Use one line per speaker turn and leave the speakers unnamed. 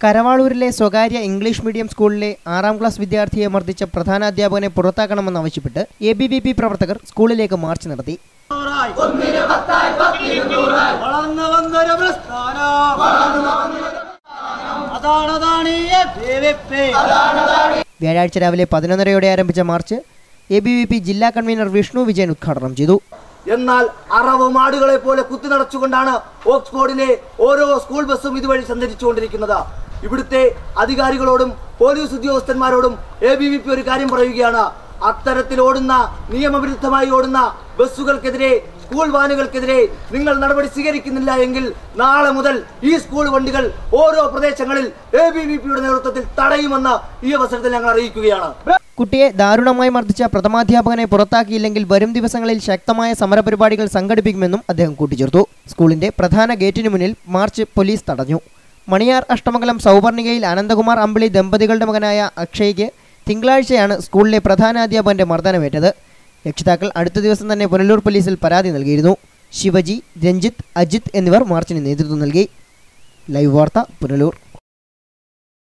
കരവാളൂരിലെ സ്വകാര്യ English medium സ്കൂളിലെ 6ാം class വിദ്യാർത്ഥിയെ മർദ്ദിച്ച പ്രധാനാധ്യാപകനെ പുറത്താക്കണമെന്നാവശ്യപ്പെട്ട് ABVP പ്രവർത്തകർ സ്കൂളിലേക്ക് മാർച്ച് നടത്തി. വ്യാഴാഴ്ച രാവിലെ 11:30 ആരംഭിച്ച മാർച്ച് ABVP ജില്ലാ കൺവീനർ വിഷ്ണു വിജയൻ ഉദ്ഘാടനം ചെയ്തു.
എന്നാൽ അറവ് മാടുകളെ പോലെ കുത്തി നടച്ചുകൊണ്ടാണ് ഓക്സ്ഫോർഡിലെ ഓരോ സ്കൂൾ ബസ്സും ഇതുവഴി സഞ്ചരിച്ചുകൊണ്ടിരിക്കുന്നത്. ഇവിടുത്തെ അധികാരികളോടും പോലീസ് ഉദ്യോഗസ്ഥന്മാരോടും ABVP ഒരു കാര്യം പറയുകയാണ്. അത്തരത്തിൽ ഓടുന്ന നിയമവിരുദ്ധമായി ഓടുന്ന ബസ്സുകൾക്കെതിരെ, സ്കൂൾ വാനുകൾക്കെതിരെ നിങ്ങൾ നടപടി സ്വീകരിക്കുന്നില്ല എങ്കിൽ നാളെ മുതൽ ഈ സ്കൂൾ വണ്ടികൾ ഓരോ പ്രദേശങ്ങളിൽ ABVPയുടെ നേതൃത്വത്തിൽ തടയുമെന്ന് ഈ അവസരത്തിൽ ഞങ്ങൾ അറിയിക്കുകയാണ്.
കുട്ടിയെ ദാരുണമായി മർദ്ദിച്ച പ്രഥമാധ്യാപകനെ പുറത്താക്കിയില്ലെങ്കിൽ വരും ദിവസങ്ങളിൽ ശക്തമായ സമരപരിപാടികൾ സംഘടിപ്പിക്കുമെന്നും അദ്ദേഹം കൂട്ടിച്ചേർത്തു. സ്കൂളിന്റെ പ്രധാന ഗേറ്റിനു മുന്നിൽ മാർച്ച് പോലീസ് തടഞ്ഞു. മണിയാർ അഷ്ടമംഗലം സൗവർണികയിൽ അനന്തകുമാർ അമ്പിളി ദമ്പതികളുടെ മകനായ അക്ഷയ്ക്ക് തിങ്കളാഴ്ചയാണ് സ്കൂളിലെ പ്രധാനാധ്യാപകന്റെ മർദ്ദനമേറ്റത്. രക്ഷിതാക്കൾ അടുത്ത ദിവസം തന്നെ പുനലൂർ പോലീസിൽ പരാതി നൽകിയിരുന്നു. ശിവജി, രഞ്ജിത്ത്, അജിത് എന്നിവർ മാർച്ചിന് നേതൃത്വം നൽകി. ലൈവ് വാർത്ത, പുനലൂർ.